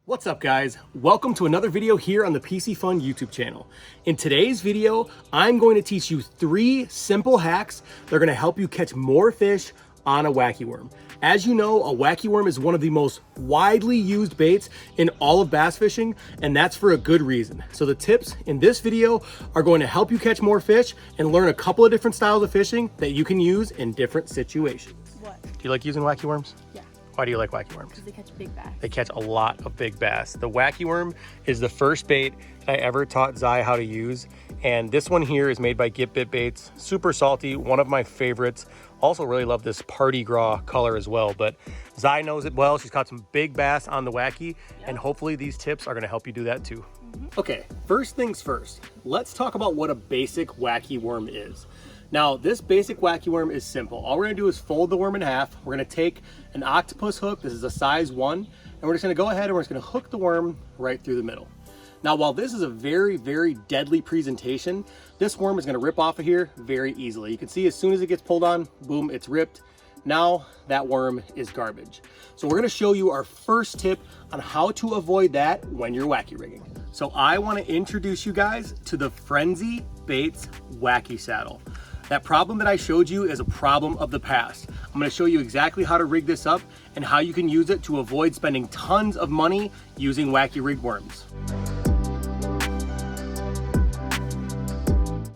What's up guys? Welcome to another video here on the Piscifun YouTube channel. In today's video, I'm going to teach you 3 simple hacks that are going to help you catch more fish on a wacky worm. As you know, a wacky worm is one of the most widely used baits in all of bass fishing, and that's for a good reason. So the tips in this video are going to help you catch more fish and learn a couple of different styles of fishing that you can use in different situations. What? Do you like using wacky worms? Yeah. Why do you like wacky worms? Because they catch big bass. They catch a lot of big bass. The wacky worm is the first bait that I ever taught Zai how to use. And this one here is made by Get Bit Baits. Super salty, one of my favorites. Also really love this party gras color as well. But Zai knows it well. She's caught some big bass on the wacky. Yep. And hopefully these tips are gonna help you do that too. Okay, first things first. Let's talk about what a basic wacky worm is. Now, this basic wacky worm is simple. All we're gonna do is fold the worm in half. We're gonna take an octopus hook. This is a size 1. And we're just gonna go ahead and we're just gonna hook the worm right through the middle. Now, while this is a very, very deadly presentation, this worm is gonna rip off of here very easily. You can see as soon as it gets pulled on, boom, it's ripped. Now that worm is garbage. So we're gonna show you our first tip on how to avoid that when you're wacky rigging. So I wanna introduce you guys to the Frenzy Baits Wacky Saddle. That problem that I showed you is a problem of the past. I'm gonna show you exactly how to rig this up and how you can use it to avoid spending tons of money using wacky rig worms.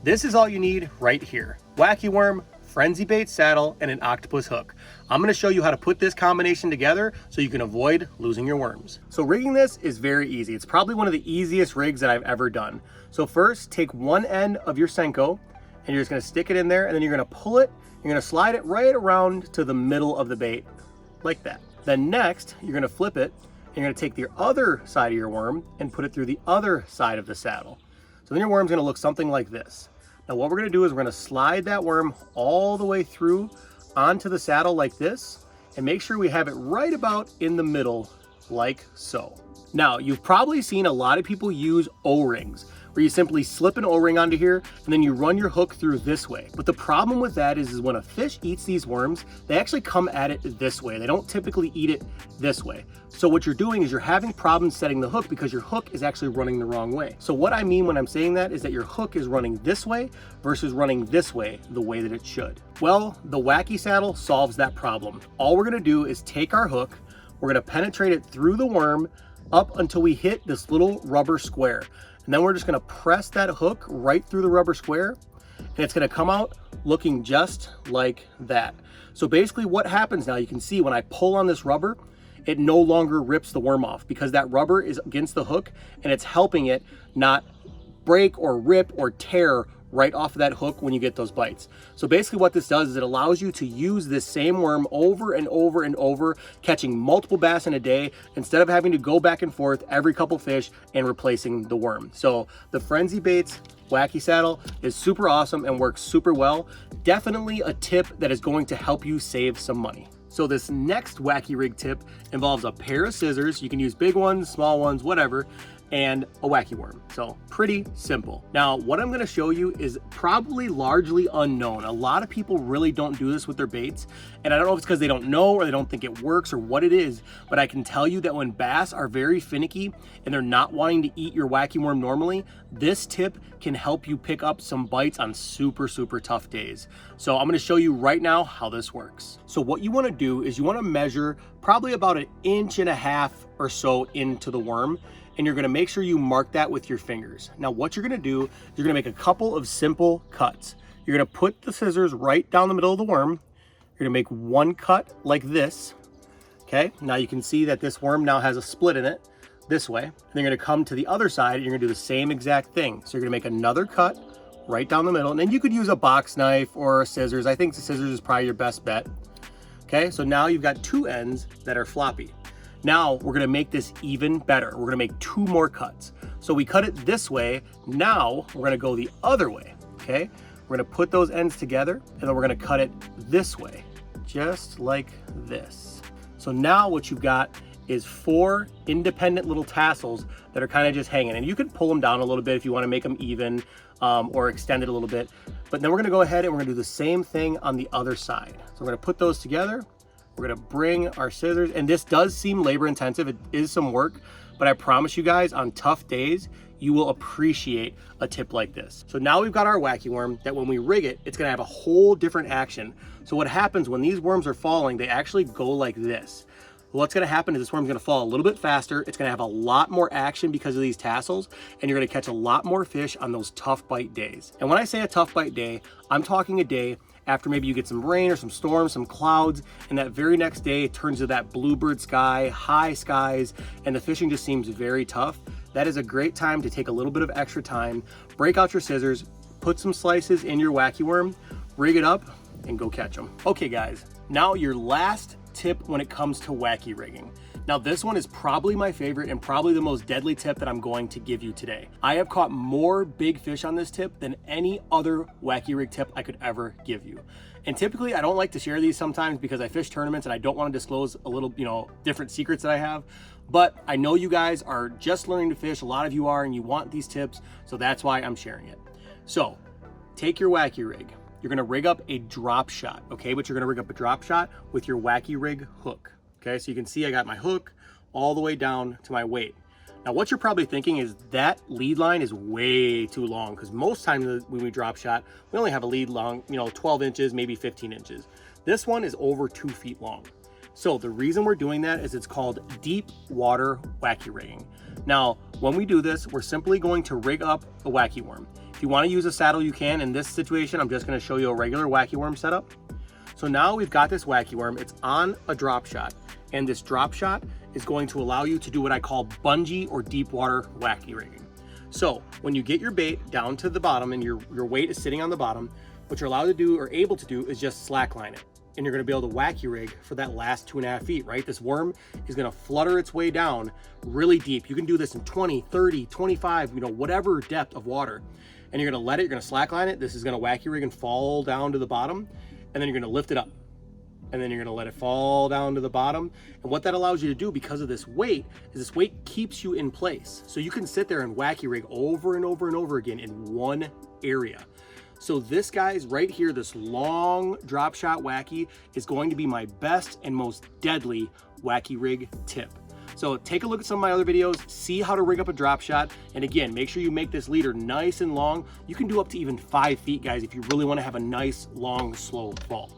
This is all you need right here. Wacky worm, Frenzy Bait saddle, and an octopus hook. I'm gonna show you how to put this combination together so you can avoid losing your worms. So rigging this is very easy. It's probably one of the easiest rigs that I've ever done. So first, take one end of your Senko, and you're just gonna stick it in there, and then you're gonna pull it, you're gonna slide it right around to the middle of the bait, like that. Then next, you're gonna flip it, and you're gonna take the other side of your worm and put it through the other side of the saddle. So then your worm's gonna look something like this. Now what we're gonna do is we're gonna slide that worm all the way through onto the saddle like this, and make sure we have it right about in the middle, like so. Now, you've probably seen a lot of people use O-rings, where you simply slip an O-ring onto here and then you run your hook through this way. But the problem with that is when a fish eats these worms, they actually come at it this way. They don't typically eat it this way. So what you're doing is you're having problems setting the hook because your hook is actually running the wrong way. So what I mean when I'm saying that is that your hook is running this way versus running this way, the way that it should. Well, the wacky saddle solves that problem. All we're gonna do is take our hook, we're gonna penetrate it through the worm up until we hit this little rubber square. And then we're just gonna press that hook right through the rubber square, and it's gonna come out looking just like that. So basically what happens now, you can see when I pull on this rubber, it no longer rips the worm off because that rubber is against the hook and it's helping it not break or rip or tear right off of that hook when you get those bites. So basically what this does is it allows you to use this same worm over and over and over, catching multiple bass in a day instead of having to go back and forth every couple fish and replacing the worm. So the Frenzy Baits Wacky Saddle is super awesome and works super well. Definitely a tip that is going to help you save some money. So this next wacky rig tip involves a pair of scissors. You can use big ones, small ones, whatever, and a wacky worm. So pretty simple. Now, what I'm gonna show you is probably largely unknown. A lot of people really don't do this with their baits. And I don't know if it's because they don't know or they don't think it works or what it is, but I can tell you that when bass are very finicky and they're not wanting to eat your wacky worm normally, this tip can help you pick up some bites on super, super tough days. So I'm gonna show you right now how this works. So what you wanna do is you wanna measure probably about 1.5 inches or so into the worm, and you're gonna make sure you mark that with your fingers. Now what you're gonna do, you're gonna make a couple of simple cuts. You're gonna put the scissors right down the middle of the worm. You're gonna make one cut like this, okay? Now you can see that this worm now has a split in it this way. And then you're gonna come to the other side and you're gonna do the same exact thing. So you're gonna make another cut right down the middle, and then you could use a box knife or scissors. I think the scissors is probably your best bet. Okay, so now you've got 2 ends that are floppy. Now we're gonna make this even better. We're gonna make 2 more cuts. So we cut it this way. Now we're gonna go the other way, okay? We're gonna put those ends together and then we're gonna cut it this way, just like this. So now what you've got is 4 independent little tassels that are kind of just hanging. And you can pull them down a little bit if you wanna make them even or extend it a little bit. But then we're gonna go ahead and we're gonna do the same thing on the other side. So we're gonna put those together. We're gonna bring our scissors, and this does seem labor intensive. It is some work, but I promise you guys, on tough days, you will appreciate a tip like this. So now we've got our wacky worm that when we rig it, it's gonna have a whole different action. So what happens when these worms are falling, they actually go like this. What's gonna happen is this worm's gonna fall a little bit faster. It's gonna have a lot more action because of these tassels, and you're gonna catch a lot more fish on those tough bite days. And when I say a tough bite day, I'm talking a day after maybe you get some rain or some storms, some clouds, and that very next day it turns to that bluebird sky, high skies, and the fishing just seems very tough. That is a great time to take a little bit of extra time, break out your scissors, put some slices in your wacky worm, rig it up, and go catch them. Okay guys, now your last tip when it comes to wacky rigging. Now this one is probably my favorite and probably the most deadly tip that I'm going to give you today. I have caught more big fish on this tip than any other wacky rig tip I could ever give you. And typically I don't like to share these sometimes because I fish tournaments and I don't want to disclose a little, different secrets that I have. But I know you guys are just learning to fish. A lot of you are, and you want these tips. So that's why I'm sharing it. So take your wacky rig. You're gonna rig up a drop shot, okay? But you're gonna rig up a drop shot with your wacky rig hook, okay? So you can see I got my hook all the way down to my weight. Now what you're probably thinking is that lead line is way too long, because most times when we drop shot, we only have a lead long, 12 inches, maybe 15 inches. This one is over 2 feet long. So the reason we're doing that is it's called deep water wacky rigging. Now, when we do this, we're simply going to rig up a wacky worm. If you want to use a saddle, you can. In this situation, I'm just going to show you a regular wacky worm setup. So now we've got this wacky worm. It's on a drop shot, and this drop shot is going to allow you to do what I call bungee or deep water wacky rigging. So when you get your bait down to the bottom and your weight is sitting on the bottom, what you're allowed to do or able to do is just slackline it. And you're gonna be able to wacky rig for that last 2.5 feet, right? This worm is gonna flutter its way down really deep. You can do this in 20, 30, 25, whatever depth of water. And you're gonna let it, you're gonna slackline it. This is gonna wacky rig and fall down to the bottom. And then you're gonna lift it up. And then you're gonna let it fall down to the bottom. And what that allows you to do because of this weight is this weight keeps you in place. So you can sit there and wacky rig over and over and over again in one area. So this guy's right here, this long drop shot wacky is going to be my best and most deadly wacky rig tip. So take a look at some of my other videos, see how to rig up a drop shot. And again, make sure you make this leader nice and long. You can do up to even 5 feet, guys, if you really want to have a nice, long, slow fall.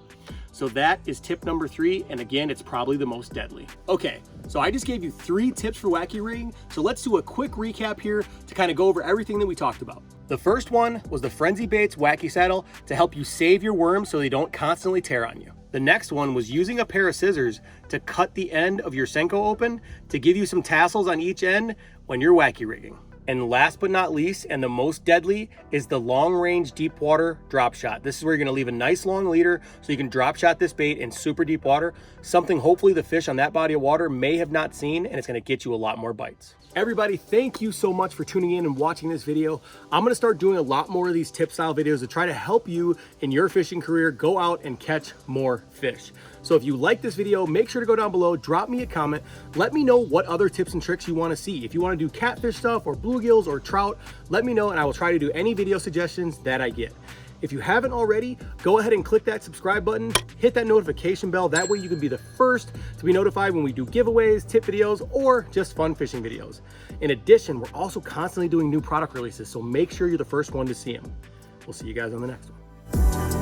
So that is tip number 3. And again, it's probably the most deadly. Okay, so I just gave you 3 tips for wacky rigging. So let's do a quick recap here to kind of go over everything that we talked about. The first one was the Frenzy Baits wacky saddle to help you save your worms so they don't constantly tear on you. The next one was using a pair of scissors to cut the end of your Senko open to give you some tassels on each end when you're wacky rigging. And last but not least, and the most deadly, is the long range deep water drop shot. This is where you're gonna leave a nice long leader so you can drop shot this bait in super deep water, something hopefully the fish on that body of water may have not seen, and it's gonna get you a lot more bites. Everybody, thank you so much for tuning in and watching this video. I'm gonna start doing a lot more of these tip style videos to try to help you in your fishing career go out and catch more fish. So if you like this video, make sure to go down below, drop me a comment, let me know what other tips and tricks you wanna see. If you wanna do catfish stuff or bluegills or trout, let me know and I will try to do any video suggestions that I get. If you haven't already, go ahead and click that subscribe button, hit that notification bell. That way you can be the first to be notified when we do giveaways, tip videos, or just fun fishing videos. In addition, we're also constantly doing new product releases, so make sure you're the first one to see them. We'll see you guys on the next one.